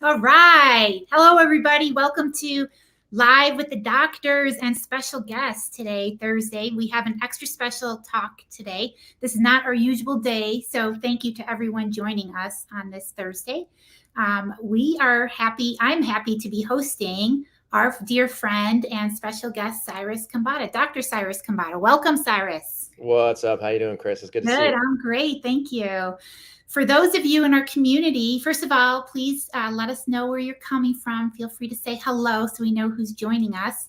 All right. Hello, everybody. Welcome to Live with the Doctors and special guests today, Thursday. We have an extra special talk today. This is not our usual day, so thank you to everyone joining us on this Thursday. We are happy. I'm happy to be hosting our dear friend and special guest, Cyrus Khambatta. Dr. Cyrus Khambatta. Welcome, Cyrus. What's up? How you doing, Chris? It's good to see you. Good. I'm great. Thank you. For those of you in our community, first of all, please let us know where you're coming from. Feel free to say hello so we know who's joining us.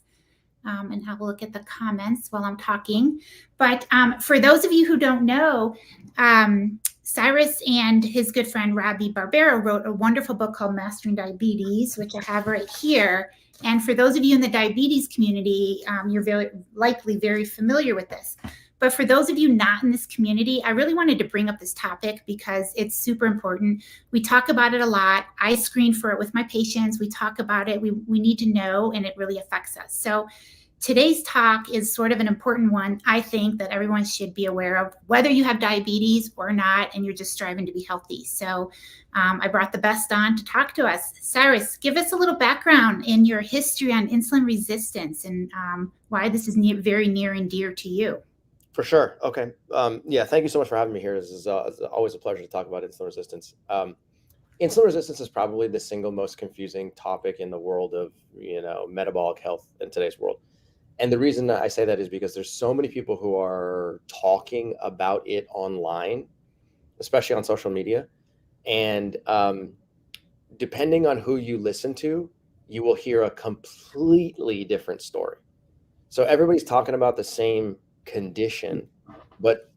And I will look at the comments while I'm talking. But for those of you who don't know, Cyrus and his good friend Robbie Barbera wrote a wonderful book called Mastering Diabetes, which I have right here. And for those of you in the diabetes community, you're very likely very familiar with this. But for those of you not in this community, I really wanted to bring up this topic because it's super important. We talk about it a lot. I screen for it with my patients. We talk about it. We need to know, and it really affects us. So today's talk is sort of an important one, I think, that everyone should be aware of, whether you have diabetes or not, and you're just striving to be healthy. So I brought the best on to talk to us. Cyrus, give us a little background in your history on insulin resistance and why this is very near and dear to you. For sure. Okay. Yeah. Thank you so much for having me here. This is always a pleasure to talk about insulin resistance. Insulin resistance is probably the single most confusing topic in the world of metabolic health in today's world. And the reason I say that is because there's so many people who are talking about it online, especially on social media. And depending on who you listen to, you will hear a completely different story. So everybody's talking about the same condition, but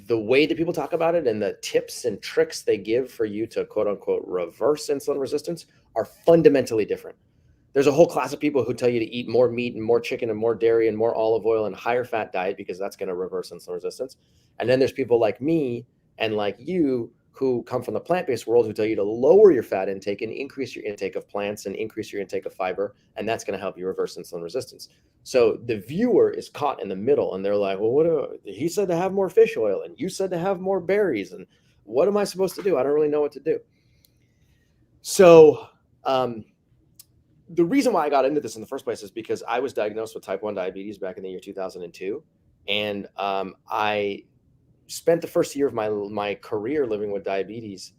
the way that people talk about it and the tips and tricks they give for you to quote unquote reverse insulin resistance are fundamentally different. There's a whole class of people who tell you to eat more meat and more chicken and more dairy and more olive oil and higher fat diet because that's going to reverse insulin resistance. And then there's people like me and like you who come from the plant-based world who tell you to lower your fat intake and increase your intake of plants and increase your intake of fiber, and that's going to help you reverse insulin resistance. So the viewer is caught in the middle, and they're like, well, he said to have more fish oil, and you said to have more berries, and what am I supposed to do? I don't really know what to do. So the reason why I got into this in the first place is because I was diagnosed with type 1 diabetes back in the year 2002, and I spent the first year of my career living with diabetes,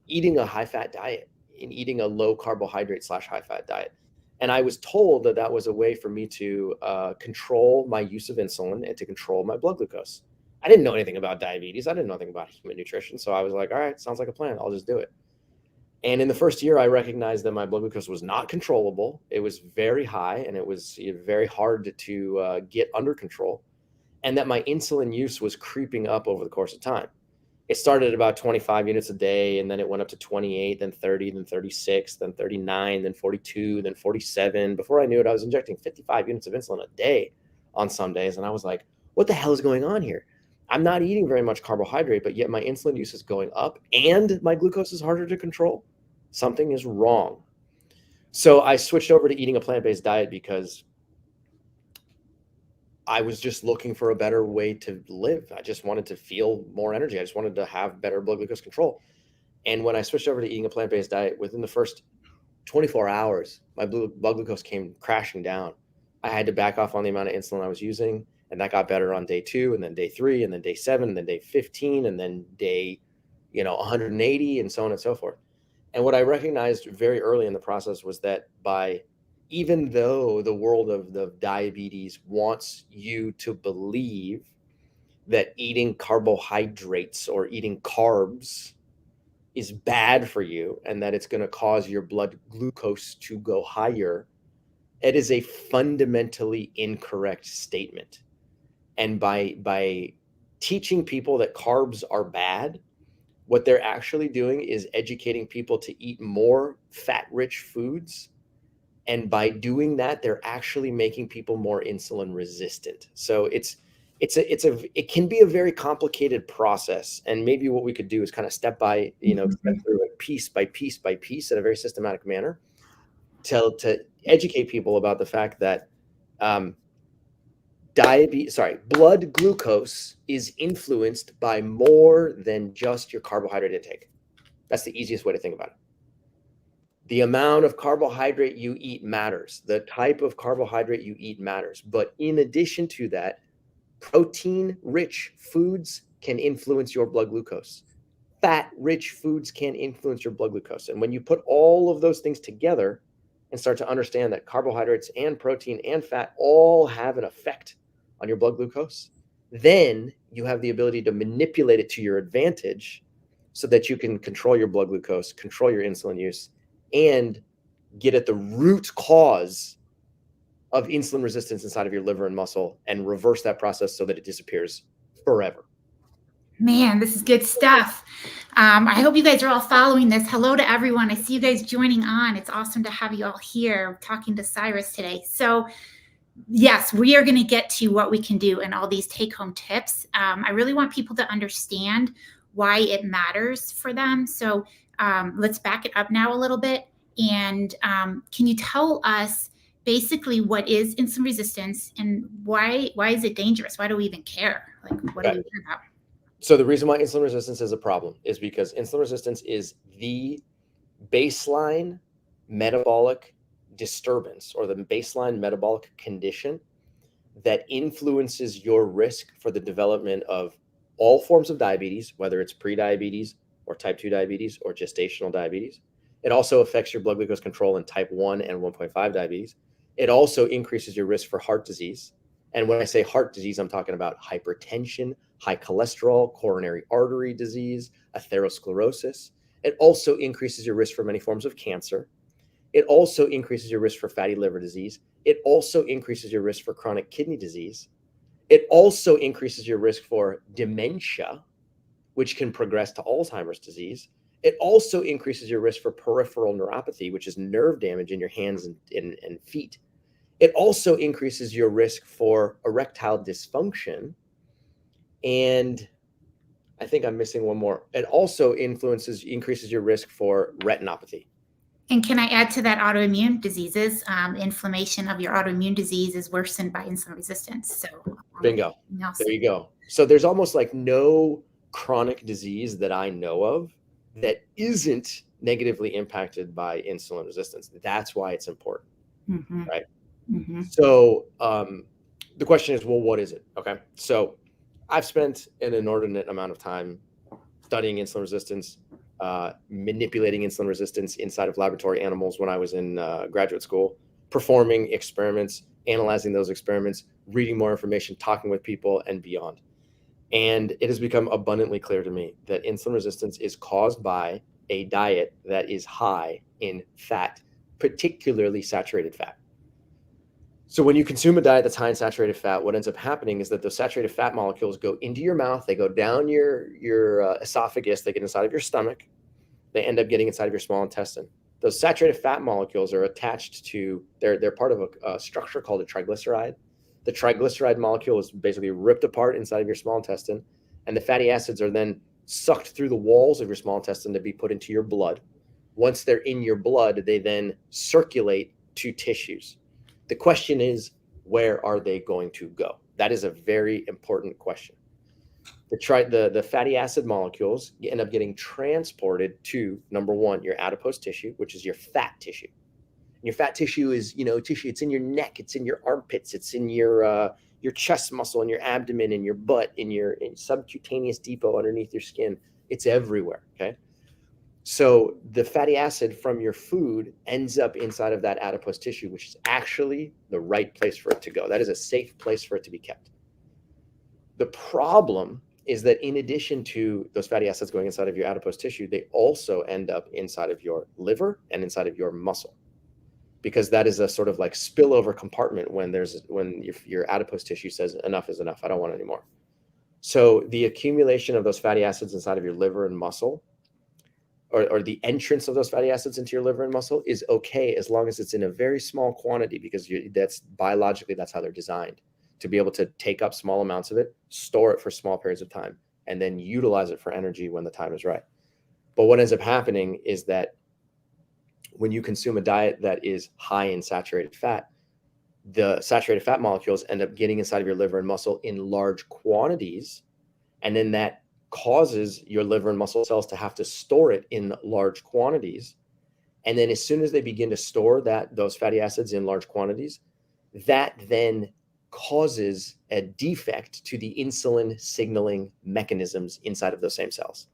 eating a high-fat diet and eating a low carbohydrate / high-fat diet. And I was told that that was a way for me to control my use of insulin and to control my blood glucose. I didn't know anything about diabetes. I didn't know anything about human nutrition. So I was like, all right, sounds like a plan. I'll just do it. And in the first year, I recognized that my blood glucose was not controllable. It was very high, and it was very hard to get under control. And that my insulin use was creeping up over the course of time. It started at about 25 units a day, and then it went up to 28, then 30, then 36, then 39, then 42, then 47. Before I knew it, I was injecting 55 units of insulin a day on some days. And I was like, what the hell is going on here? I'm not eating very much carbohydrate, but yet my insulin use is going up and my glucose is harder to control. Something is wrong. So I switched over to eating a plant-based diet because I was just looking for a better way to live. I just wanted to feel more energy. I just wanted to have better blood glucose control. And when I switched over to eating a plant-based diet, within the first 24 hours, my blood glucose came crashing down. I had to back off on the amount of insulin I was using, and that got better on day 2, and then day 3, and then day 7, and then day 15, and then day 180, and so on and so forth. And what I recognized very early in the process was that even though the world of the diabetes wants you to believe that eating carbohydrates or eating carbs is bad for you and that it's going to cause your blood glucose to go higher, it is a fundamentally incorrect statement. And by teaching people that carbs are bad, what they're actually doing is educating people to eat more fat-rich foods. And by doing that, they're actually making people more insulin resistant. So it can be a very complicated process. And maybe what we could do is kind of step by, step through it piece by piece by piece in a very systematic manner to educate people about the fact that blood glucose is influenced by more than just your carbohydrate intake. That's the easiest way to think about it. The amount of carbohydrate you eat matters. The type of carbohydrate you eat matters. But in addition to that, protein-rich foods can influence your blood glucose. Fat-rich foods can influence your blood glucose. And when you put all of those things together and start to understand that carbohydrates and protein and fat all have an effect on your blood glucose, then you have the ability to manipulate it to your advantage so that you can control your blood glucose, control your insulin use, and get at the root cause of insulin resistance inside of your liver and muscle and reverse that process so that it disappears forever. Man, this is good stuff. I hope you guys are all following this. Hello to everyone. I see you guys joining on. It's awesome to have you all here talking to Cyrus today. So yes, we are going to get to what we can do and all these take-home tips. I really want people to understand why it matters for them. So let's back it up now a little bit. And can you tell us basically what is insulin resistance and why is it dangerous? Why do we even care? Like, what do we care about? So the reason why insulin resistance is a problem is because insulin resistance is the baseline metabolic disturbance or the baseline metabolic condition that influences your risk for the development of all forms of diabetes, whether it's prediabetes or type 2 diabetes or gestational diabetes. It also affects your blood glucose control in type 1 and 1.5 diabetes. It also increases your risk for heart disease. And when I say heart disease, I'm talking about hypertension, high cholesterol, coronary artery disease, atherosclerosis. It also increases your risk for many forms of cancer. It also increases your risk for fatty liver disease. It also increases your risk for chronic kidney disease. It also increases your risk for dementia, which can progress to Alzheimer's disease. It also increases your risk for peripheral neuropathy, which is nerve damage in your hands and feet. It also increases your risk for erectile dysfunction. And I think I'm missing one more. It also increases your risk for retinopathy. And can I add to that autoimmune diseases? Inflammation of your autoimmune disease is worsened by insulin resistance. So bingo. There you go. So there's almost like no chronic disease that I know of that isn't negatively impacted by insulin resistance. That's why it's important, right? So the question is, well, what is it? Okay. So I've spent an inordinate amount of time studying insulin resistance, manipulating insulin resistance inside of laboratory animals when I was in graduate school, performing experiments, analyzing those experiments, reading more information, talking with people, and beyond. And it has become abundantly clear to me that insulin resistance is caused by a diet that is high in fat, particularly saturated fat. So when you consume a diet that's high in saturated fat, what ends up happening is that those saturated fat molecules go into your mouth, they go down your esophagus, they get inside of your stomach, they end up getting inside of your small intestine. Those saturated fat molecules are attached to, they're part of a structure called a triglyceride. The triglyceride molecule is basically ripped apart inside of your small intestine, and the fatty acids are then sucked through the walls of your small intestine to be put into your blood. Once they're in your blood, they then circulate to tissues. The question is, where are they going to go? That is a very important question. The fatty acid molecules end up getting transported to, number one, your adipose tissue, which is your fat tissue. And your fat tissue is, tissue. It's in your neck, it's in your armpits, it's in your chest muscle, in your abdomen, in your butt, in subcutaneous depot underneath your skin. It's everywhere. Okay. So the fatty acid from your food ends up inside of that adipose tissue, which is actually the right place for it to go. That is a safe place for it to be kept. The problem is that in addition to those fatty acids going inside of your adipose tissue, they also end up inside of your liver and inside of your muscle, because that is a sort of like spillover compartment when your adipose tissue says enough is enough, I don't want any more. So the accumulation of those fatty acids inside of your liver and muscle, or the entrance of those fatty acids into your liver and muscle, is okay as long as it's in a very small quantity, because that's biologically, that's how they're designed, to be able to take up small amounts of it, store it for small periods of time, and then utilize it for energy when the time is right. But what ends up happening is that when you consume a diet that is high in saturated fat, the saturated fat molecules end up getting inside of your liver and muscle in large quantities, and then that causes your liver and muscle cells to have to store it in large quantities. And then as soon as they begin to store those fatty acids in large quantities, that then causes a defect to the insulin signaling mechanisms inside of those same cells.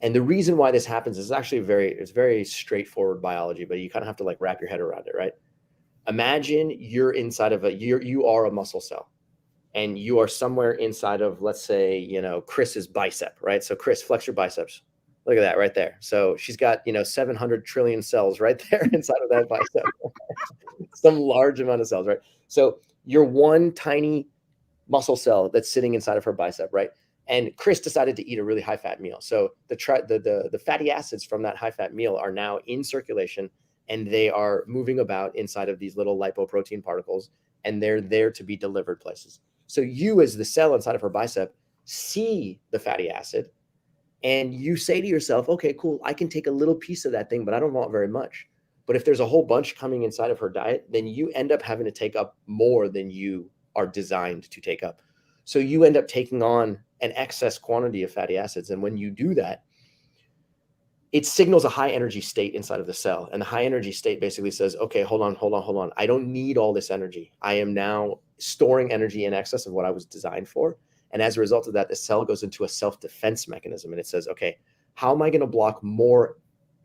And the reason why this happens is actually it's very straightforward biology, but you kind of have to like wrap your head around it, right? Imagine you're inside of you are a muscle cell, and you are somewhere inside of, let's say, Chris's bicep, right? So Chris, flex your biceps. Look at that right there. So she's got, 700 trillion cells right there inside of that bicep. Some large amount of cells, right? So you're one tiny muscle cell that's sitting inside of her bicep, right? And Chris decided to eat a really high fat meal. So the fatty acids from that high fat meal are now in circulation, and they are moving about inside of these little lipoprotein particles, and they're there to be delivered places. So you, as the cell inside of her bicep, see the fatty acid, and you say to yourself, okay, cool, I can take a little piece of that thing, but I don't want very much. But if there's a whole bunch coming inside of her diet, then you end up having to take up more than you are designed to take up. So you end up taking on an excess quantity of fatty acids. And when you do that, it signals a high energy state inside of the cell. And the high energy state basically says, okay, hold on. I don't need all this energy. I am now storing energy in excess of what I was designed for. And as a result of that, the cell goes into a self-defense mechanism. And it says, okay, how am I going to block more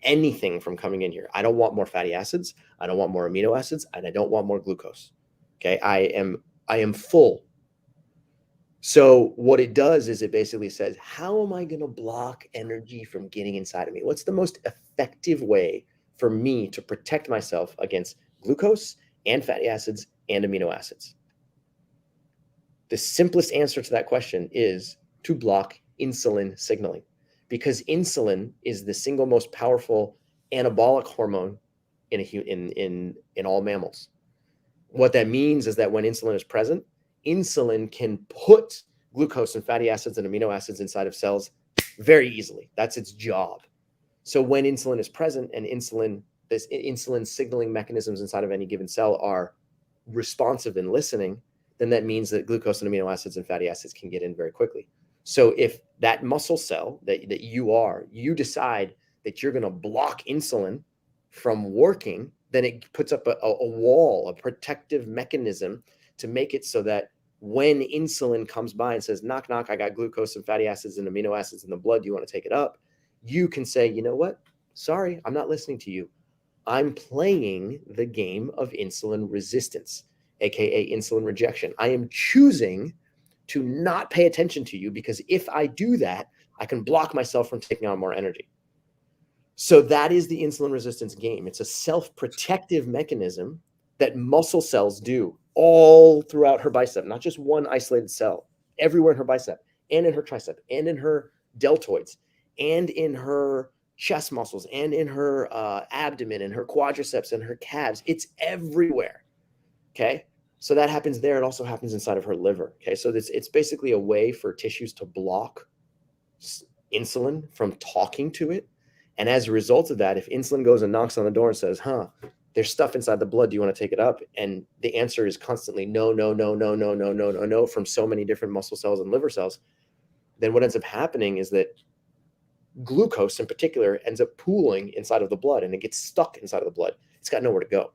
anything from coming in here? I don't want more fatty acids. I don't want more amino acids. And I don't want more glucose. Okay, I am full. So what it does is it basically says, how am I going to block energy from getting inside of me? What's the most effective way for me to protect myself against glucose and fatty acids and amino acids? The simplest answer to that question is to block insulin signaling, because insulin is the single most powerful anabolic hormone in all mammals. What that means is that when insulin is present, insulin can put glucose and fatty acids and amino acids inside of cells very easily. That's its job. So when insulin is present and insulin signaling mechanisms inside of any given cell are responsive and listening, then that means that glucose and amino acids and fatty acids can get in very quickly. So if that muscle cell that you decide that you're going to block insulin from working, then it puts up a wall, a protective mechanism to make it so that when insulin comes by and says, knock, knock, I got glucose and fatty acids and amino acids in the blood, do you want to take it up? You can say, you know what? Sorry, I'm not listening to you. I'm playing the game of insulin resistance, aka insulin rejection. I am choosing to not pay attention to you, because if I do that, I can block myself from taking on more energy. So that is the insulin resistance game. It's a self-protective mechanism that muscle cells do all throughout her bicep, not just one isolated cell, everywhere in her bicep and in her tricep and in her deltoids and in her chest muscles and in her abdomen and her quadriceps and her calves. It's everywhere. Okay. So that happens there. It also happens inside of her liver. Okay. So it's basically a way for tissues to block insulin from talking to it. And as a result of that, if insulin goes and knocks on the door and says, there's stuff inside the blood, do you want to take it up? And the answer is constantly no from so many different muscle cells and liver cells, then what ends up happening is that glucose in particular ends up pooling inside of the blood, and it gets stuck inside of the blood. It's got nowhere to go.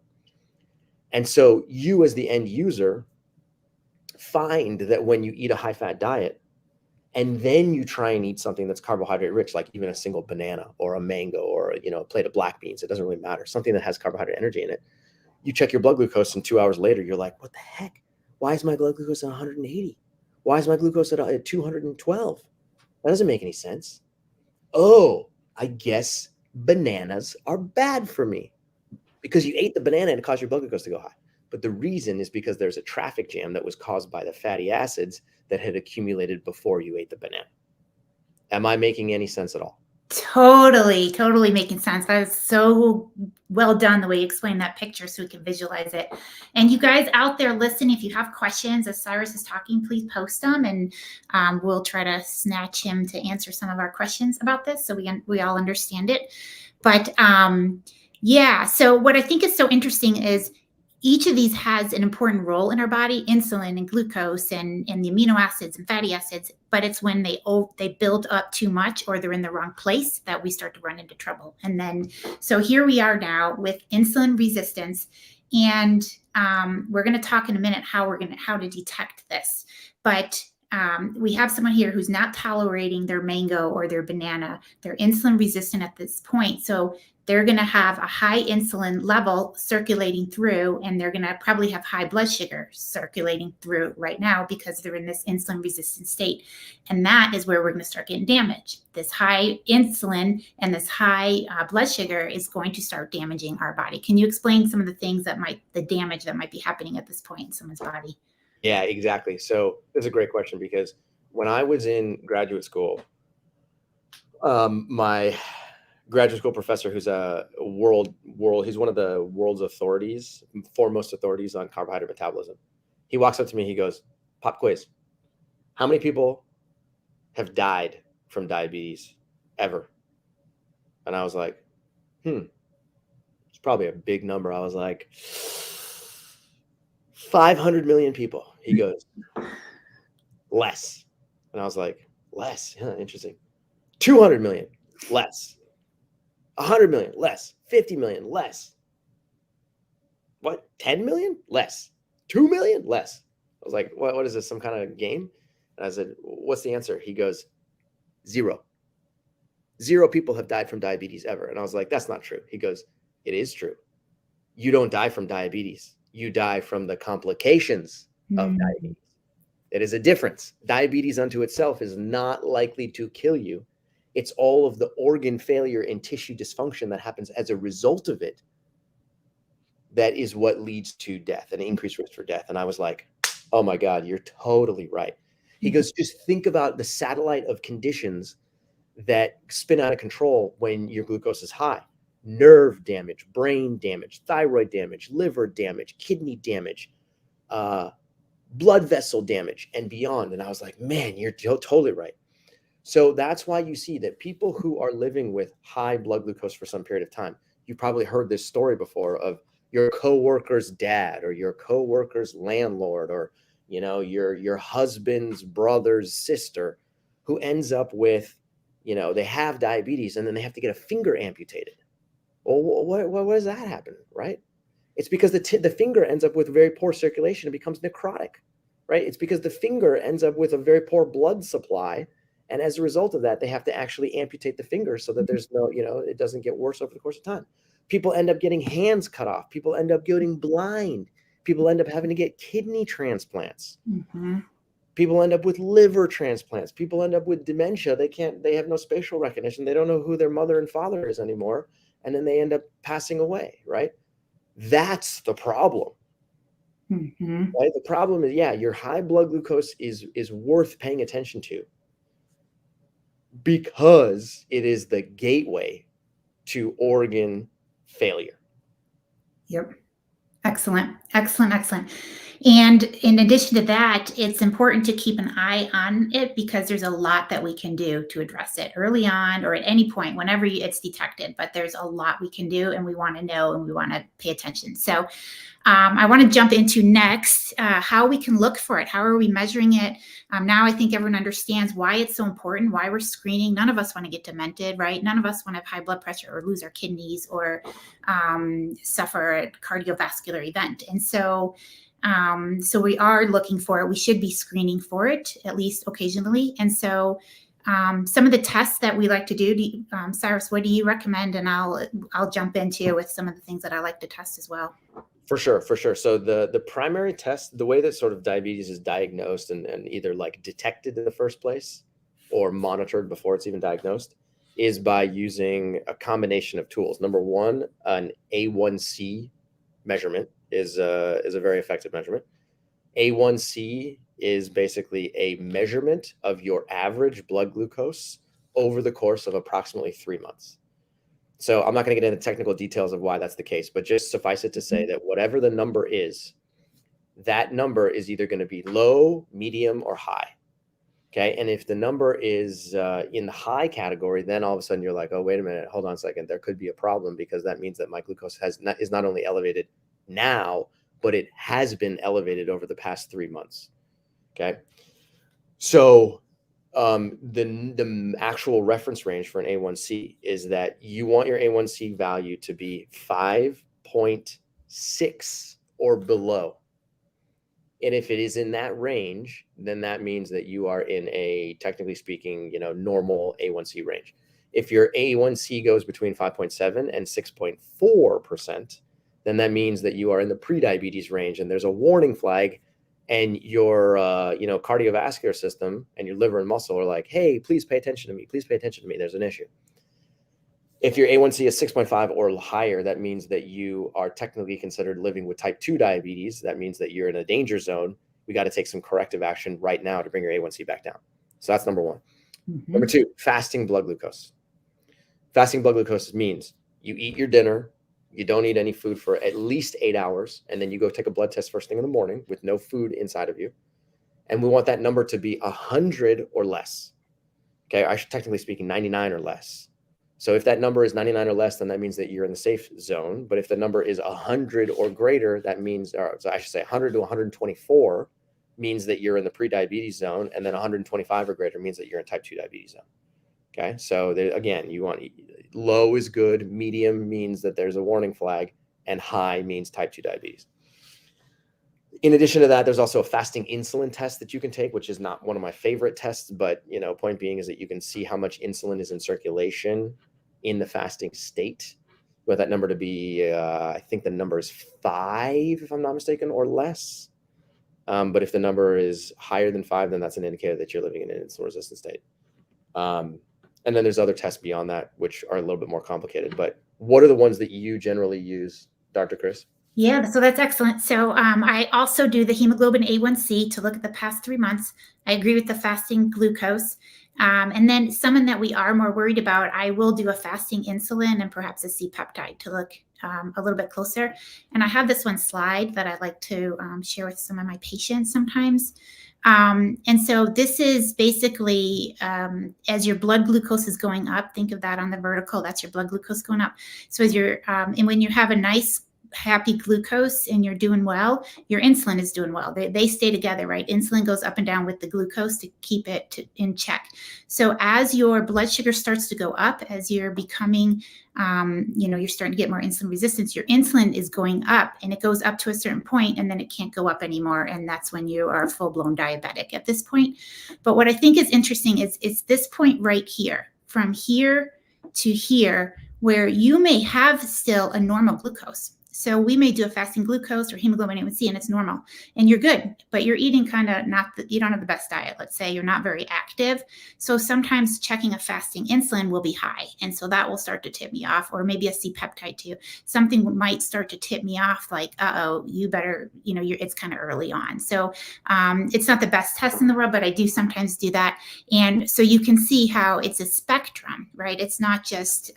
And so you, as the end user, find that when you eat a high-fat diet, and then you try and eat something that's carbohydrate rich, like even a single banana or a mango or a plate of black beans, it doesn't really matter, something that has carbohydrate energy in it. You check your blood glucose, and 2 hours later, you're like, what the heck? Why is my blood glucose at 180? Why is my glucose at 212? That doesn't make any sense. Oh, I guess bananas are bad for me, because you ate the banana and it caused your blood glucose to go high. But the reason is because there's a traffic jam that was caused by the fatty acids that had accumulated before you ate the banana. Am I making any sense at all? Totally making sense. That is so well done, the way you explained that picture so we can visualize it. And you guys out there listening, if you have questions as Cyrus is talking, please post them, and we'll try to snatch him to answer some of our questions about this so we all understand it. But yeah, so what I think is so interesting is each of these has an important role in our body, insulin and glucose and the amino acids and fatty acids, but it's when they build up too much or they're in the wrong place that we start to run into trouble. And then, so here we are now with insulin resistance, and we're going to talk in a minute how to detect this. But we have someone here who's not tolerating their mango or their banana. They're insulin resistant at this point. So they're going to have a high insulin level circulating through, and they're going to probably have high blood sugar circulating through right now because they're in this insulin resistant state. And that is where we're going to start getting damage. This high insulin and this high blood sugar is going to start damaging our body. Can you explain some of the things the damage that might be happening at this point in someone's body? Yeah, exactly. So this is a great question, because when I was in graduate school, my graduate school professor, who's he's one of the world's foremost authorities on carbohydrate metabolism. He walks up to me, he goes, "Pop quiz. How many people have died from diabetes ever?" And I was like, it's probably a big number. I was like, 500 million people. He goes, less. And I was like, less? Yeah, interesting. 200 million, less. 100 million, less. 50 million, less. What? 10 million? Less. 2 million? Less. I was like, what is this, some kind of game? And I said, what's the answer? He goes, 0. 0 people have died from diabetes ever. And I was like, that's not true. He goes, it is true. You don't die from diabetes. You die from the complications of diabetes. It is a difference. Diabetes unto itself is not likely to kill you. It's all of the organ failure and tissue dysfunction that happens as a result of it that is what leads to death, an increased risk for death. And I was like, oh my God, you're totally right. He goes, just think about the satellite of conditions that spin out of control when your glucose is high. Nerve damage, brain damage, thyroid damage, liver damage, kidney damage, blood vessel damage, and beyond. And I was like, man, you're totally right. So that's why you see that people who are living with high blood glucose for some period of time, you probably heard this story before of your coworker's dad or your coworker's landlord, or your husband's brother's sister, who ends up with, they have diabetes and then they have to get a finger amputated. Well, what does that happen, right? It's because the finger ends up with very poor circulation and becomes necrotic, right? It's because the finger ends up with a very poor blood supply. And as a result of that, they have to actually amputate the finger so that there's no, it doesn't get worse over the course of time. People end up getting hands cut off. People end up getting blind. People end up having to get kidney transplants. Mm-hmm. People end up with liver transplants. People end up with dementia. They have no spatial recognition. They don't know who their mother and father is anymore. And then they end up passing away, right? That's the problem. Mm-hmm. Right? The problem is, your high blood glucose is worth paying attention to, because it is the gateway to organ failure. Yep. Excellent. And in addition to that, it's important to keep an eye on it, because there's a lot that we can do to address it early on or at any point whenever it's detected. But there's a lot we can do, and we want to know and we want to pay attention. So I want to jump into next how we can look for it. How are we measuring it? Now I think everyone understands why it's so important, why we're screening. None of us want to get demented, right? None of us want to have high blood pressure or lose our kidneys or suffer a cardiovascular event. And so we are looking for it. We should be screening for it, at least occasionally. And so some of the tests that we like to do, Cyrus, what do you recommend? And I'll jump into with some of the things that I like to test as well. For sure. So the primary test, the way that sort of diabetes is diagnosed and either like detected in the first place or monitored before it's even diagnosed, is by using a combination of tools. Number one, an A1C measurement is a very effective measurement. A1C is basically a measurement of your average blood glucose over the course of approximately 3 months. So I'm not going to get into technical details of why that's the case, but just suffice it to say that whatever the number is, that number is either going to be low, medium, or high. Okay. And if the number is in the high category, then all of a sudden you're like, oh, wait a minute, hold on a second. There could be a problem, because that means that my glucose is not only elevated now, but it has been elevated over the past 3 months. Okay. So the actual reference range for an A1C is that you want your A1C value to be 5.6 or below. And if it is in that range, then that means that you are in a, technically speaking, normal A1C range. If your A1C goes between 5.7 and 6.4%, then that means that you are in the prediabetes range, and there's a warning flag, and your cardiovascular system and your liver and muscle are like, hey, please pay attention to me. Please pay attention to me. There's an issue. If your A1C is 6.5 or higher, that means that you are technically considered living with type 2 diabetes. That means that you're in a danger zone. We got to take some corrective action right now to bring your A1C back down. So that's number one. Mm-hmm. Number two, fasting blood glucose. Fasting blood glucose means you eat your dinner, you don't eat any food for at least 8 hours, and then you go take a blood test first thing in the morning with no food inside of you. And we want that number to be 100 or less. Okay, I should, technically speaking, 99 or less. So if that number is 99 or less, then that means that you're in the safe zone. But if the number is 100 or greater, that means, or I should say 100 to 124 means that you're in the prediabetes zone, and then 125 or greater means that you're in type 2 diabetes zone. Okay, so there, again, you want low is good, medium means that there's a warning flag, and high means type 2 diabetes. In addition to that, there's also a fasting insulin test that you can take, which is not one of my favorite tests, but point being is that you can see how much insulin is in circulation in the fasting state. You want that number to be, I think the number is 5, if I'm not mistaken, or less. But if the number is higher than 5, then that's an indicator that you're living in an insulin-resistant state. And then there's other tests beyond that, which are a little bit more complicated. But what are the ones that you generally use, Dr. Chris? Yeah, so that's excellent. So I also do the hemoglobin A1C to look at the past 3 months. I agree with the fasting glucose. And then someone that we are more worried about, I will do a fasting insulin and perhaps a C-peptide to look a little bit closer. And I have this one slide that I like to share with some of my patients sometimes. And so this is basically as your blood glucose is going up, think of that on the vertical, that's your blood glucose going up. So as you're, and when you have a nice happy glucose and you're doing well, your insulin is doing well. They stay together, right? Insulin goes up and down with the glucose to keep it in check. So as your blood sugar starts to go up, as you're becoming, you're starting to get more insulin resistance, your insulin is going up, and it goes up to a certain point and then it can't go up anymore. And that's when you are full-blown diabetic at this point. But what I think is interesting is this point right here, from here to here, where you may have still a normal glucose. So we may do a fasting glucose or hemoglobin A1C and it's normal and you're good, but you're eating kind of you don't have the best diet. Let's say you're not very active. So sometimes checking a fasting insulin will be high. And so that will start to tip me off, or maybe a C-peptide too. Something might start to tip me off like, uh-oh, you better, it's kind of early on. So it's not the best test in the world, but I do sometimes do that. And so you can see how it's a spectrum, right? It's not just,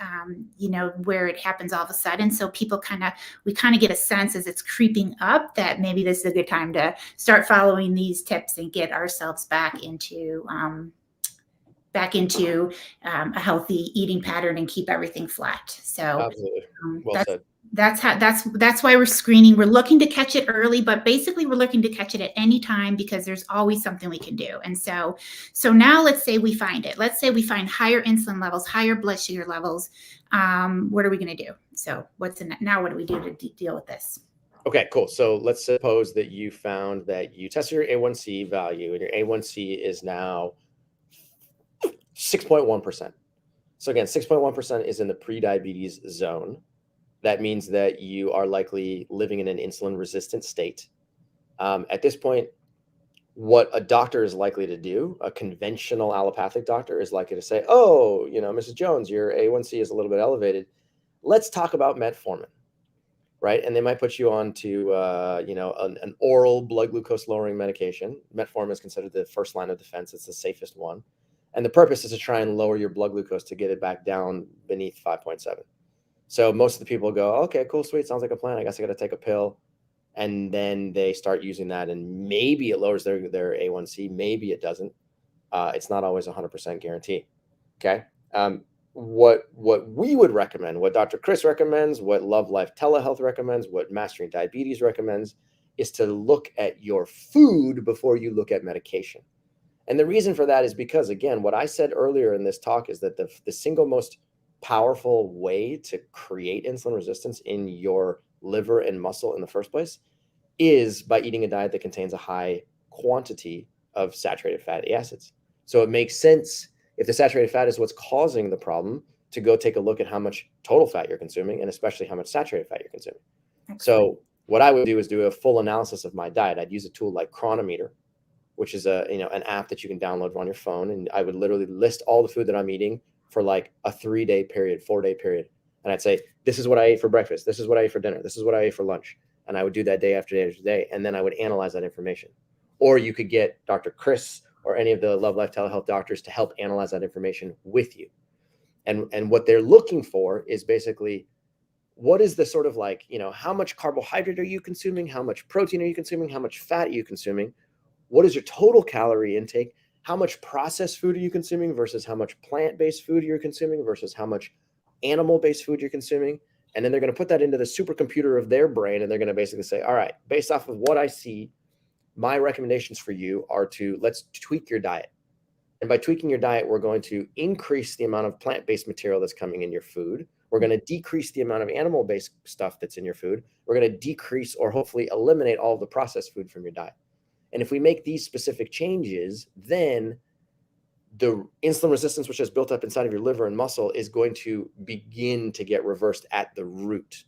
where it happens all of a sudden. So people we kind of get a sense as it's creeping up that maybe this is a good time to start following these tips and get ourselves back into a healthy eating pattern and keep everything flat. So absolutely. Well said. That's why we're screening. We're looking to catch it early, but basically we're looking to catch it at any time because there's always something we can do. And so now let's say we find it. Let's say we find higher insulin levels, higher blood sugar levels. What are we going to do? So what do we do to deal with this? Okay, cool. So let's suppose that you found that you tested your A1C value and your A1C is now 6.1%. So again, 6.1% is in the prediabetes zone. That means that you are likely living in an insulin-resistant state. At this point, what a doctor is likely to do, a conventional allopathic doctor is likely to say, oh, Mrs. Jones, your A1C is a little bit elevated. Let's talk about metformin, right? And they might put you on to, an oral blood glucose lowering medication. Metformin is considered the first line of defense. It's the safest one. And the purpose is to try and lower your blood glucose to get it back down beneath 5.7. So most of the people go, okay, cool, sweet, sounds like a plan. I guess I got to take a pill. And then they start using that, and maybe it lowers their A1C, maybe it doesn't. It's not always 100% guarantee. Okay. what we would recommend, what Dr. Chris recommends, what Love Life Telehealth recommends, what Mastering Diabetes recommends, is to look at your food before you look at medication. And the reason for that is because, again, what I said earlier in this talk is that the single most powerful way to create insulin resistance in your liver and muscle in the first place is by eating a diet that contains a high quantity of saturated fatty acids. So it makes sense, if the saturated fat is what's causing the problem, to go take a look at how much total fat you're consuming and especially how much saturated fat you're consuming. Excellent. So what I would do is do a full analysis of my diet. I'd use a tool like Chronometer, which is an app that you can download on your phone. And I would literally list all the food that I'm eating for like a 3-day period, 4-day period. And I'd say, this is what I ate for breakfast. This is what I ate for dinner. This is what I ate for lunch. And I would do that day after day after day. And then I would analyze that information. Or you could get Dr. Chris or any of the Love Life Telehealth doctors to help analyze that information with you. And what they're looking for is basically, what is the sort of like, how much carbohydrate are you consuming? How much protein are you consuming? How much fat are you consuming? What is your total calorie intake? How much processed food are you consuming versus how much plant-based food you're consuming versus how much animal-based food you're consuming? And then they're going to put that into the supercomputer of their brain. And they're going to basically say, all right, based off of what I see, my recommendations for you are let's tweak your diet. And by tweaking your diet, we're going to increase the amount of plant-based material that's coming in your food. We're going to decrease the amount of animal-based stuff that's in your food. We're going to decrease or hopefully eliminate all of the processed food from your diet. And if we make these specific changes, then the insulin resistance, which has built up inside of your liver and muscle, is going to begin to get reversed at the root.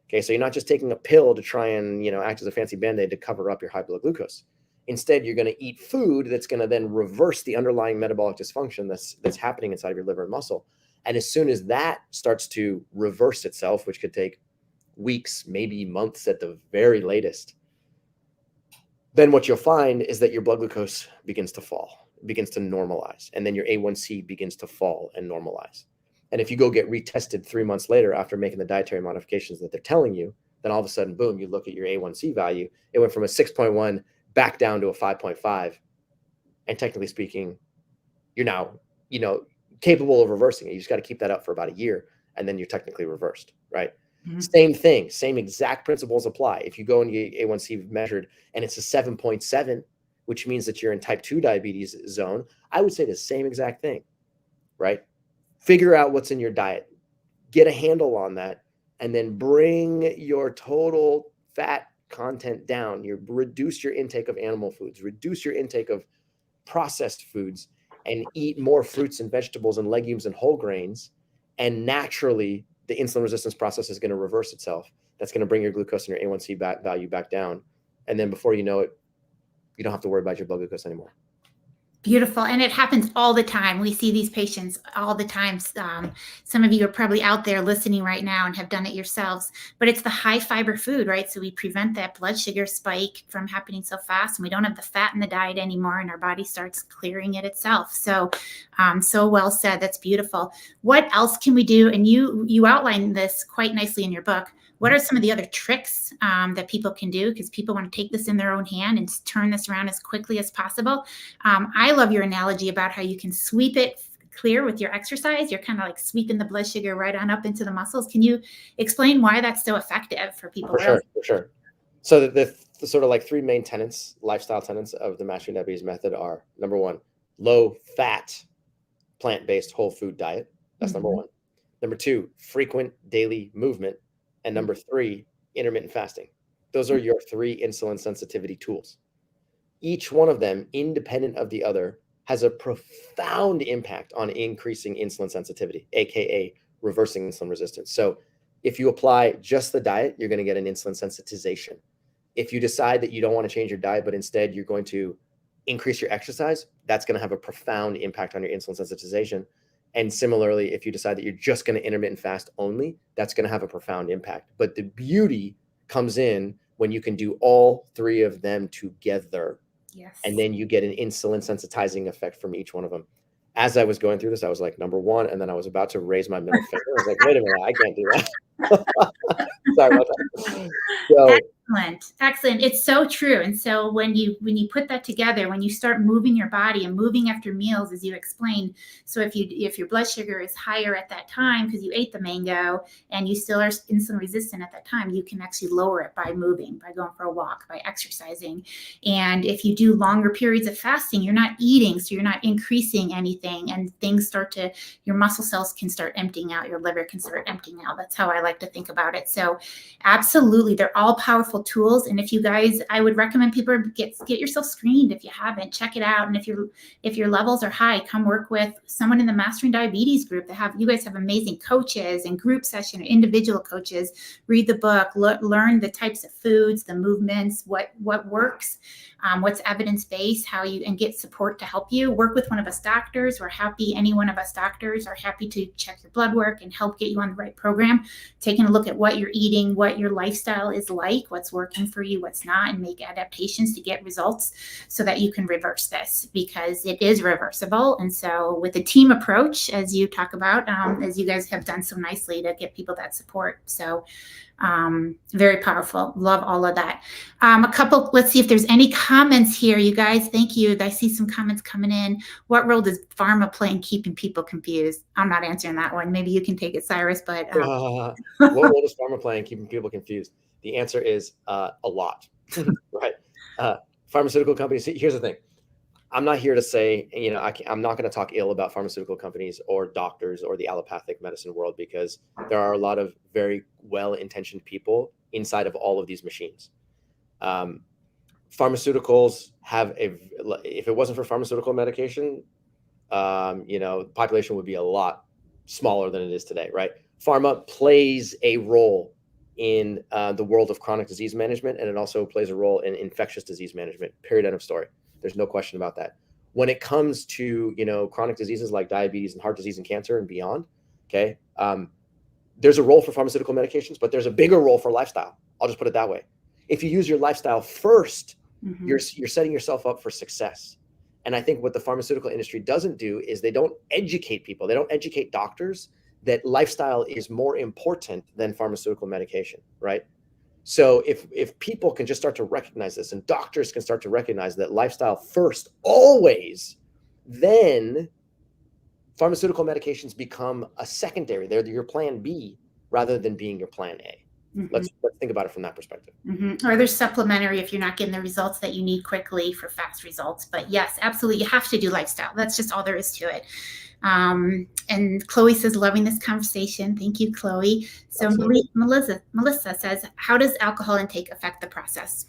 Okay, so you're not just taking a pill to try and act as a fancy Band-Aid to cover up your high blood glucose. Instead, you're going to eat food that's going to then reverse the underlying metabolic dysfunction that's happening inside of your liver and muscle. And as soon as that starts to reverse itself, which could take weeks, maybe months at the very latest, then what you'll find is that your blood glucose begins to fall, begins to normalize, and then your A1C begins to fall and normalize. And if you go get retested 3 months later after making the dietary modifications that they're telling you, then all of a sudden, boom, you look at your A1C value, it went from a 6.1 back down to a 5.5. And technically speaking, you're now, capable of reversing it. You just got to keep that up for about a year, and then you're technically reversed, right? Mm-hmm. Same thing, same exact principles apply. If you go and get A1C measured and it's a 7.7, which means that you're in type 2 diabetes zone, I would say the same exact thing, right? Figure out what's in your diet, get a handle on that, and then bring your total fat content down. Reduce your intake of animal foods, reduce your intake of processed foods, and eat more fruits and vegetables and legumes and whole grains. And naturally, the insulin resistance process is going to reverse itself. That's going to bring your glucose and your A1C value back down. And then before you know it, you don't have to worry about your blood glucose anymore. Beautiful. And it happens all the time. We see these patients all the time. Some of you are probably out there listening right now and have done it yourselves, but it's the high fiber food, right? So we prevent that blood sugar spike from happening so fast, and we don't have the fat in the diet anymore, and our body starts clearing it itself. So, so well said. That's beautiful. What else can we do? And you outline this quite nicely in your book. What are some of the other tricks that people can do? Because people want to take this in their own hand and turn this around as quickly as possible. I love your analogy about how you can sweep it clear with your exercise. You're kind of like sweeping the blood sugar right on up into the muscles. Can you explain why that's so effective for people? For sure. So the sort of like 3 main tenets, lifestyle tenets of the Mastering Diabetes method are, number 1, low fat, plant-based whole food diet. That's number 1. Number 2, frequent daily movement. And number 3, intermittent fasting. Those are your 3 insulin sensitivity tools. Each one of them, independent of the other, has a profound impact on increasing insulin sensitivity, aka reversing insulin resistance. So if you apply just the diet, you're going to get an insulin sensitization. If you decide that you don't want to change your diet, but instead you're going to increase your exercise, that's going to have a profound impact on your insulin sensitization. And similarly, if you decide that you're just going to intermittent fast only, that's going to have a profound impact. But the beauty comes in when you can do all 3 of them together. Yes. And then you get an insulin sensitizing effect from each one of them. As I was going through this, I was like, number 1, and then I was about to raise my middle finger. I was like, wait a minute, I can't do that. Sorry about that. So Excellent. It's so true. And so when you put that together, when you start moving your body and moving after meals, as you explained, so if your blood sugar is higher at that time because you ate the mango and you still are insulin resistant at that time, you can actually lower it by moving, by going for a walk, by exercising. And if you do longer periods of fasting, you're not eating, so you're not increasing anything, and your muscle cells can start emptying out, your liver can start emptying out. That's how I like to think about it. So absolutely, they're all powerful tools. And if you guys, I would recommend people get yourself screened if you haven't. Check it out. And if your levels are high, come work with someone in the Mastering Diabetes group. You guys have amazing coaches and group session, individual coaches. Read the book, learn the types of foods, the movements, what works, what's evidence-based, and get support to help you. Work with one of us doctors. Any one of us doctors are happy to check your blood work and help get you on the right program, taking a look at what you're eating, what your lifestyle is like, what's working for you, what's not, and make adaptations to get results so that you can reverse this, because it is reversible. And so with a team approach, as you talk about, as you guys have done so nicely to get people that support. So very powerful. Love all of that. Let's see if there's any comments here, you guys. Thank you. I see some comments coming in. What role does pharma play in keeping people confused? I'm not answering that one. Maybe you can take it, Cyrus, but what role does pharma play in keeping people confused? The answer is a lot, right? Pharmaceutical companies. Here's the thing. I'm not here to say, I'm not going to talk ill about pharmaceutical companies or doctors or the allopathic medicine world, because there are a lot of very well-intentioned people inside of all of these machines. Pharmaceuticals if it wasn't for pharmaceutical medication, the population would be a lot smaller than it is today, right? Pharma plays a role in the world of chronic disease management, and it also plays a role in infectious disease management, period, end of story. There's no question about that. When it comes to, chronic diseases like diabetes and heart disease and cancer and beyond, okay, there's a role for pharmaceutical medications, but there's a bigger role for lifestyle. I'll just put it that way. If you use your lifestyle first, you're setting yourself up for success. And I think what the pharmaceutical industry doesn't do is they don't educate people. They don't educate doctors that lifestyle is more important than pharmaceutical medication, right? So if people can just start to recognize this, and doctors can start to recognize that lifestyle first always, then pharmaceutical medications become a secondary. They're your plan B rather than being your plan A. Let's think about it from that perspective. Or they're supplementary if you're not getting the results that you need quickly for fast results. But yes, absolutely, you have to do lifestyle. That's just all there is to it. And Chloe says, loving this conversation. Thank you, Chloe. So Melissa says, how does alcohol intake affect the process?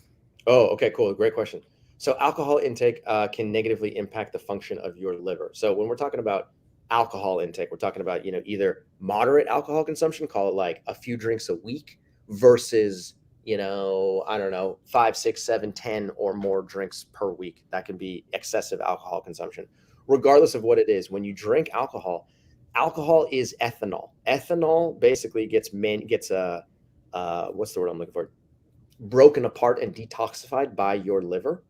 Oh, okay, cool. Great question. So alcohol intake can negatively impact the function of your liver. So when we're talking about alcohol intake, we're talking about, either moderate alcohol consumption, call it like a few drinks a week, versus, 5, 6, 7, 10 or more drinks per week. That can be excessive alcohol consumption. Regardless of what it is, when you drink alcohol is ethanol. Ethanol basically gets what's the word I'm looking for? Broken apart and detoxified by your liver.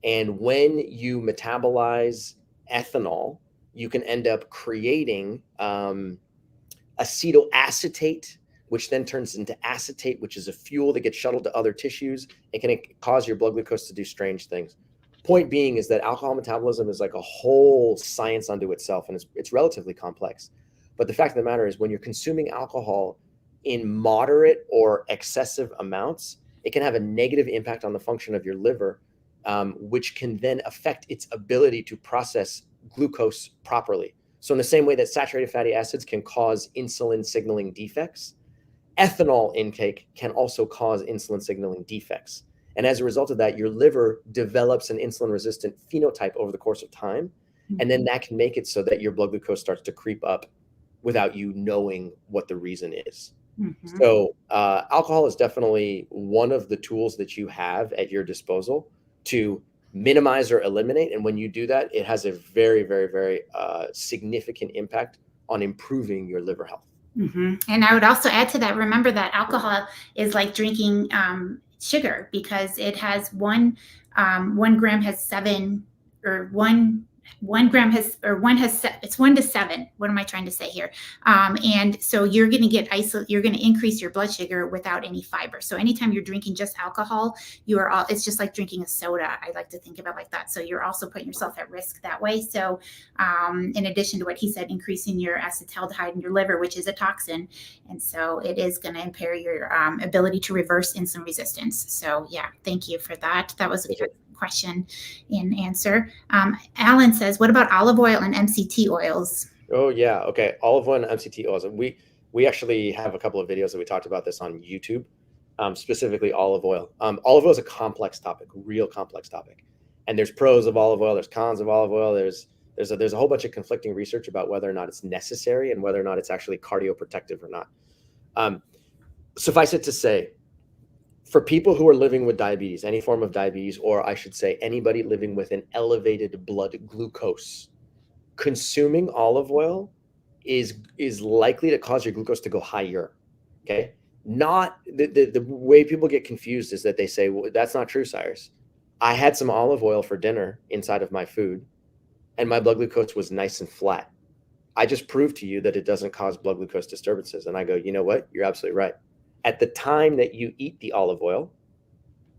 And when you metabolize ethanol, you can end up creating acetoacetate, which then turns into acetate, which is a fuel that gets shuttled to other tissues. It can cause your blood glucose to do strange things. Point being is that alcohol metabolism is like a whole science unto itself, and it's relatively complex. But the fact of the matter is, when you're consuming alcohol in moderate or excessive amounts, it can have a negative impact on the function of your liver, which can then affect its ability to process glucose properly. So in the same way that saturated fatty acids can cause insulin signaling defects, ethanol intake can also cause insulin signaling defects. And as a result of that, your liver develops an insulin-resistant phenotype over the course of time. And then that can make it so that your blood glucose starts to creep up without you knowing what the reason is. So alcohol is definitely one of the tools that you have at your disposal to minimize or eliminate. And when you do that, it has a very, very, very significant impact on improving your liver health. And I would also add to that, remember that alcohol is like drinking sugar, because it has one gram has 7, or one it's 1 to 7. What am I trying to say here? And so you're going to you're going to increase your blood sugar without any fiber. So anytime you're drinking just alcohol, it's just like drinking a soda. I like to think about it like that. So you're also putting yourself at risk that way. So in addition to what he said, increasing your acetaldehyde in your liver, which is a toxin. And so it is going to impair your ability to reverse insulin resistance. So yeah, thank you for that. That was a good question and answer. Alan says, what about olive oil and MCT oils? Oh yeah. Okay. Olive oil and MCT oils. We actually have a couple of videos that we talked about this on YouTube, specifically olive oil. Olive oil is a complex topic, real complex topic. And there's pros of olive oil, there's cons of olive oil, there's a whole bunch of conflicting research about whether or not it's necessary and whether or not it's actually cardioprotective or not. Suffice it to say, for people who are living with diabetes, any form of diabetes, or I should say anybody living with an elevated blood glucose, consuming olive oil is likely to cause your glucose to go higher. Okay. Not the way people get confused is that they say, well, that's not true, Cyrus. I had some olive oil for dinner inside of my food and my blood glucose was nice and flat. I just proved to you that it doesn't cause blood glucose disturbances. And I go, you know what? You're absolutely right. At the time that you eat the olive oil,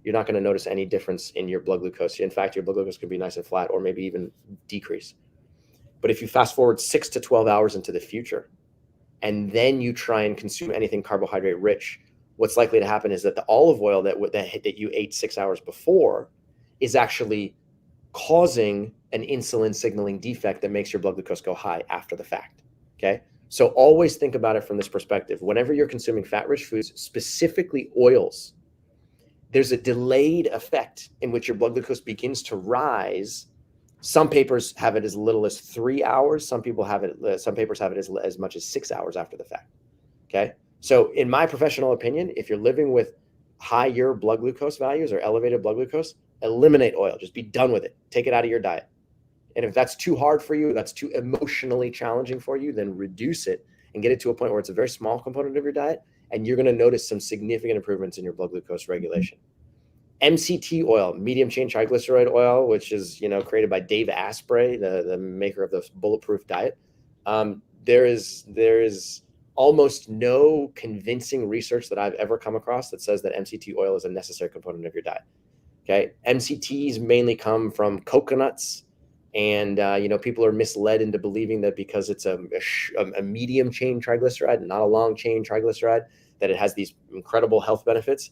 you're not going to notice any difference in your blood glucose. In fact, your blood glucose could be nice and flat or maybe even decrease. But if you fast forward 6 to 12 hours into the future, and then you try and consume anything carbohydrate rich, what's likely to happen is that the olive oil that you ate 6 hours before is actually causing an insulin signaling defect that makes your blood glucose go high after the fact. Okay. So always think about it from this perspective. Whenever you're consuming fat-rich foods, specifically oils, there's a delayed effect in which your blood glucose begins to rise. Some papers have it as little as 3 hours. Some papers have it as much as 6 hours after the fact. Okay. So in my professional opinion, if you're living with higher blood glucose values or elevated blood glucose, eliminate oil. Just be done with it. Take it out of your diet. And if that's too hard for you, that's too emotionally challenging for you, then reduce it and get it to a point where it's a very small component of your diet. And you're going to notice some significant improvements in your blood glucose regulation. MCT oil, medium chain triglyceride oil, which is, created by Dave Asprey, the maker of the Bulletproof Diet. There is almost no convincing research that I've ever come across that says that MCT oil is a necessary component of your diet. Okay. MCTs mainly come from coconuts. And, people are misled into believing that because it's a medium chain triglyceride, not a long chain triglyceride, that it has these incredible health benefits.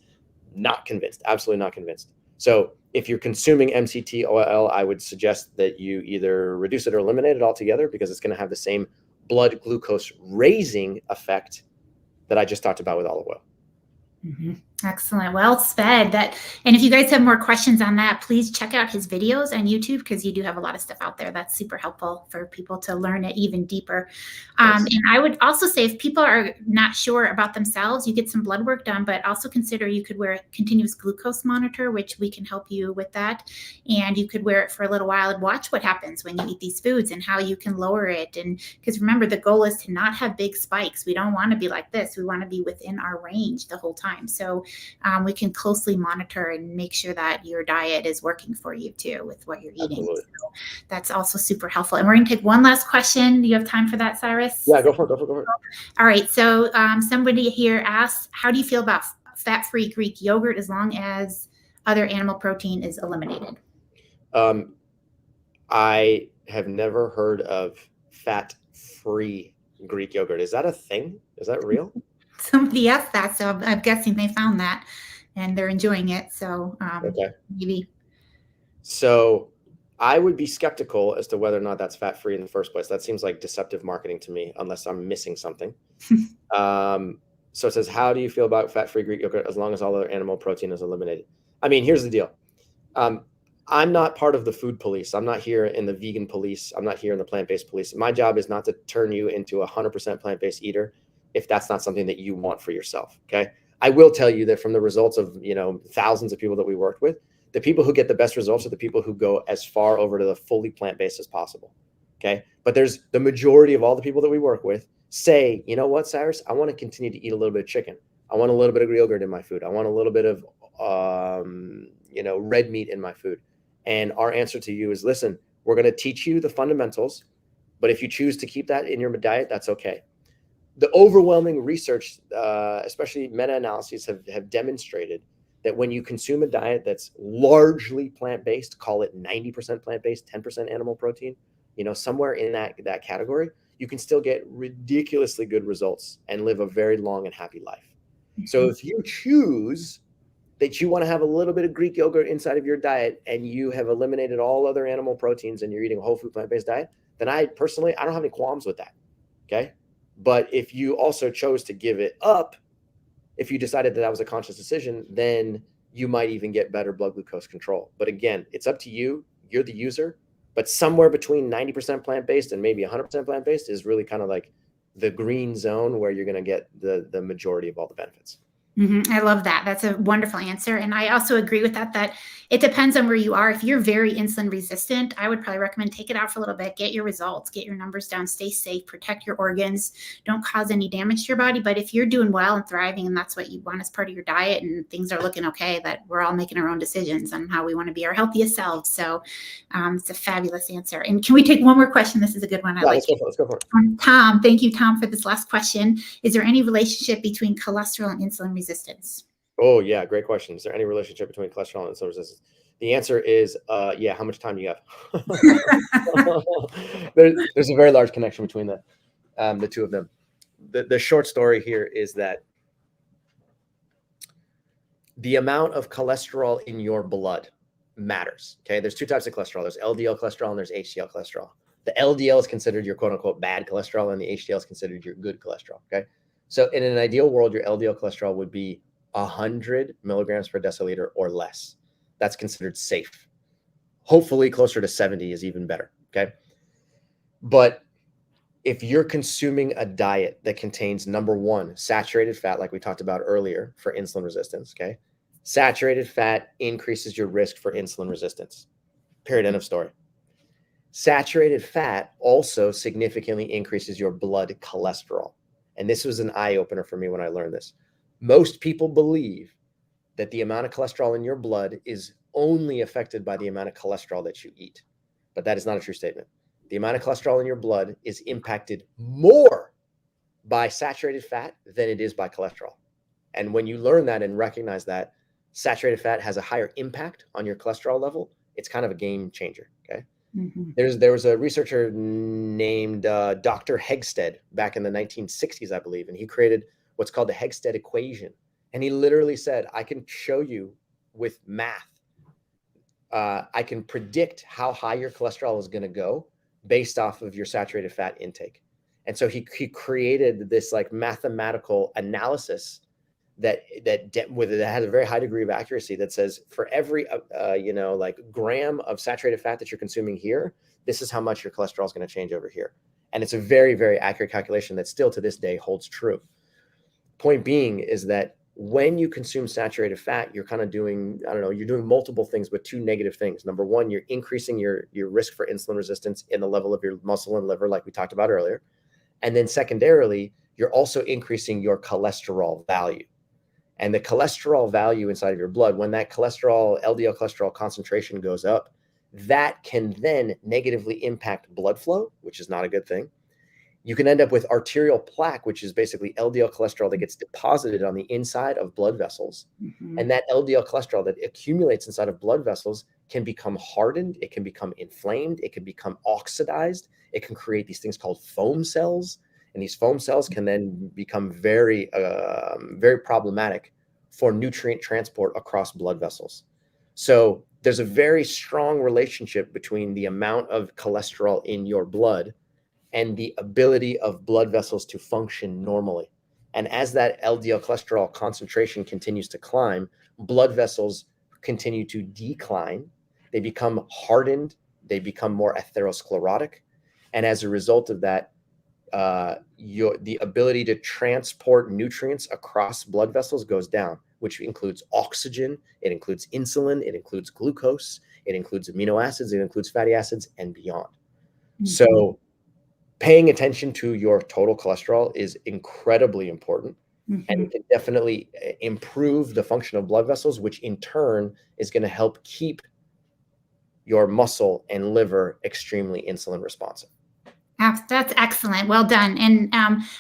Not convinced. Absolutely not convinced. So if you're consuming MCT oil, I would suggest that you either reduce it or eliminate it altogether because it's going to have the same blood glucose raising effect that I just talked about with olive oil. Mm-hmm. Excellent. Well said. And if you guys have more questions on that, please check out his videos on YouTube because you do have a lot of stuff out there that's super helpful for people to learn it even deeper. And I would also say if people are not sure about themselves, you get some blood work done, but also consider you could wear a continuous glucose monitor, which we can help you with that. And you could wear it for a little while and watch what happens when you eat these foods and how you can lower it. And because remember, the goal is to not have big spikes. We don't want to be like this. We want to be within our range the whole time. So we can closely monitor and make sure that your diet is working for you too with what you're eating. So that's also super helpful. And we're going to take one last question. Do you have time for that, Cyrus? Yeah, go for it. All right. So somebody here asked, how do you feel about fat-free Greek yogurt as long as other animal protein is eliminated? I have never heard of fat-free Greek yogurt. Is that a thing? Is that real? Somebody asked that, so I'm guessing they found that and they're enjoying it. So okay. Maybe. So I would be skeptical as to whether or not that's fat-free in the first place. That seems like deceptive marketing to me, unless I'm missing something. So it says, how do you feel about fat-free Greek yogurt as long as all other animal protein is eliminated? I mean, here's the deal. I'm not part of the food police. I'm not here in the vegan police. I'm not here in the plant-based police. My job is not to turn you into a 100% plant-based eater if that's not something that you want for yourself. Okay. I will tell you that from the results of, thousands of people that we worked with, the people who get the best results are the people who go as far over to the fully plant-based as possible. Okay. But there's the majority of all the people that we work with say, you know what, Cyrus, I want to continue to eat a little bit of chicken. I want a little bit of yogurt in my food. I want a little bit of, red meat in my food. And our answer to you is, listen, We're going to teach you the fundamentals, but if you choose to keep that in your diet, that's okay. The overwhelming research, especially meta-analyses, have demonstrated that when you consume a diet that's largely plant-based, call it 90% plant-based, 10% animal protein, somewhere in that category, you can still get ridiculously good results and live a very long and happy life. So if you choose that you want to have a little bit of Greek yogurt inside of your diet and you have eliminated all other animal proteins and you're eating a whole food plant-based diet, then I don't have any qualms with that. Okay. But if you also chose to give it up, if you decided that was a conscious decision, then you might even get better blood glucose control. But again, it's up to you. You're the user. But somewhere between 90% plant-based and maybe 100% plant-based is really kind of like the green zone where you're going to get the majority of all the benefits. I love that. That's a wonderful answer. And I also agree with that it depends on where you are. If you're very insulin resistant, I would probably recommend take it out for a little bit, get your results, get your numbers down, stay safe, protect your organs, don't cause any damage to your body. But if you're doing well and thriving and that's what you want as part of your diet and things are looking okay, that we're all making our own decisions on how we want to be our healthiest selves. So it's a fabulous answer. And can we take one more question? This is a good one. Let's go for it. Tom, thank you, Tom, for this last question. Is there any relationship between cholesterol and insulin resistance? Oh, yeah. Great question. Is there any relationship between cholesterol and insulin resistance? The answer is, yeah. How much time do you have? There's a very large connection between the two of them. The short story here is that the amount of cholesterol in your blood matters. Okay. There's two types of cholesterol. There's LDL cholesterol and there's HDL cholesterol. The LDL is considered your quote unquote bad cholesterol and the HDL is considered your good cholesterol. Okay. So in an ideal world, your LDL cholesterol would be 100 milligrams per deciliter or less. That's considered safe. Hopefully closer to 70 is even better. Okay. But if you're consuming a diet that contains, number one, saturated fat, like we talked about earlier for insulin resistance, okay? Saturated fat increases your risk for insulin resistance. Period. End of story. Saturated fat also significantly increases your blood cholesterol. And this was an eye-opener for me when I learned this. Most people believe that the amount of cholesterol in your blood is only affected by the amount of cholesterol that you eat. But that is not a true statement. The amount of cholesterol in your blood is impacted more by saturated fat than it is by cholesterol. And when you learn that and recognize that saturated fat has a higher impact on your cholesterol level, it's kind of a game changer. Okay. There was a researcher named Dr. Hegsted back in the 1960s, I believe, and he created what's called the Hegsted equation. And he literally said, I can show you with math. I can predict how high your cholesterol is going to go based off of your saturated fat intake. And so he created this like mathematical analysis that has a very high degree of accuracy that says for every like gram of saturated fat that you're consuming here, this is how much your cholesterol is going to change over here. And it's a very, very accurate calculation that still to this day holds true. Point being is that when you consume saturated fat, you're kind of doing, you're doing multiple things, but two negative things. Number one, you're increasing your risk for insulin resistance in the level of your muscle and liver, like we talked about earlier. And then secondarily, you're also increasing your cholesterol value. And the cholesterol value inside of your blood, when that LDL cholesterol concentration goes up, that can then negatively impact blood flow, which is not a good thing. You can end up with arterial plaque, which is basically LDL cholesterol that gets deposited on the inside of blood vessels. And that LDL cholesterol that accumulates inside of blood vessels can become hardened. It can become inflamed. It can become oxidized. It can create these things called foam cells. And these foam cells can then become very, very problematic for nutrient transport across blood vessels. So there's a very strong relationship between the amount of cholesterol in your blood and the ability of blood vessels to function normally. And as that LDL cholesterol concentration continues to climb, blood vessels continue to decline. They become hardened. They become more atherosclerotic. And as a result of that, the ability to transport nutrients across blood vessels goes down, which includes oxygen, it includes insulin, it includes glucose, it includes amino acids, it includes fatty acids, and beyond. So paying attention to your total cholesterol is incredibly important. And it can definitely improve the function of blood vessels, which in turn is going to help keep your muscle and liver extremely insulin responsive. That's excellent. Well done. And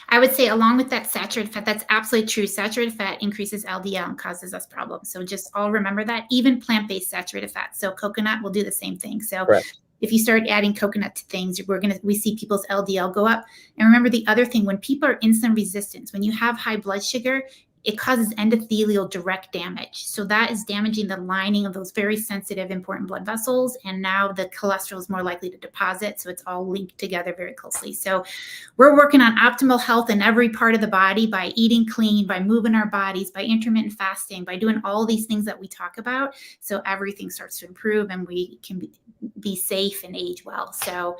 I would say, along with that saturated fat, that's absolutely true. Saturated fat increases LDL and causes us problems. So just all remember that. Even plant-based saturated fat. So coconut will do the same thing. So Correct. if you start adding coconut to things, we see people's LDL go up. And remember the other thing, when people are insulin resistant, when you have high blood sugar, it causes endothelial direct damage. So that is damaging the lining of those very sensitive, important blood vessels. And now the cholesterol is more likely to deposit. So it's all linked together very closely. So we're working on optimal health in every part of the body by eating clean, by moving our bodies, by intermittent fasting, by doing all these things that we talk about. So everything starts to improve and we can be safe and age well. So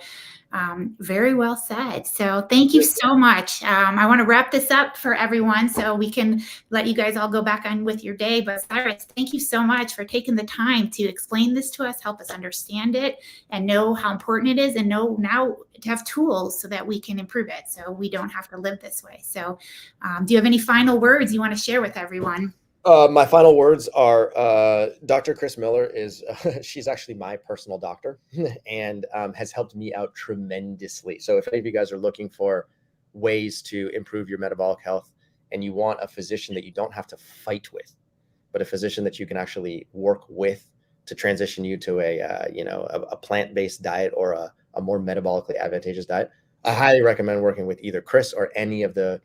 very well said. So thank you so much. I want to wrap this up for everyone so we can let you guys all go back on with your day. But Cyrus, thank you so much for taking the time to explain this to us, help us understand it and know how important it is, and know now to have tools so that we can improve it so we don't have to live this way. So do you have any final words you want to share with everyone? My final words are Dr. Chris Miller is, she's actually my personal doctor and has helped me out tremendously. So if any of you guys are looking for ways to improve your metabolic health and you want a physician that you don't have to fight with, but a physician that you can actually work with to transition you to a plant-based diet or a more metabolically advantageous diet, I highly recommend working with either Chris or any of the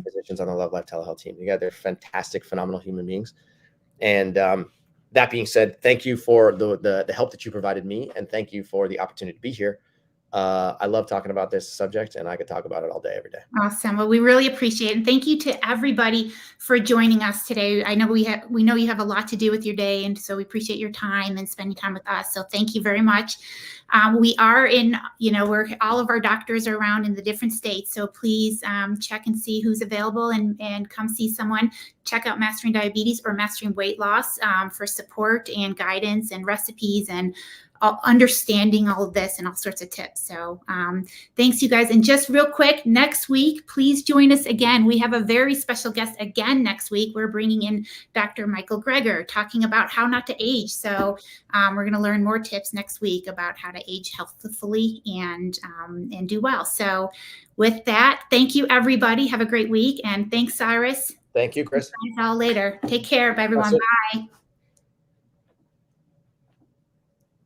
physicians on the Love Life Telehealth team. They're fantastic, phenomenal human beings. And that being said, thank you for the help that you provided me, and thank you for the opportunity to be here. I love talking about this subject, and I could talk about it all day, every day. Awesome. Well, we really appreciate it. And thank you to everybody for joining us today. I know we know you have a lot to do with your day, and so we appreciate your time and spending time with us. So thank you very much. We are in, where all of our doctors are around in the different states. So please check and see who's available and come see someone. Check out Mastering Diabetes or Mastering Weight Loss for support and guidance and recipes and understanding all of this and all sorts of tips. So thanks, you guys. And just real quick, next week, please join us again. We have a very special guest again next week. We're bringing in Dr. Michael Greger talking about how not to age. So we're going to learn more tips next week about how to age healthfully and do well. So with that, thank you, everybody. Have a great week. And thanks, Cyrus. Thank you, Chris. See you all later. Take care, everyone. Bye.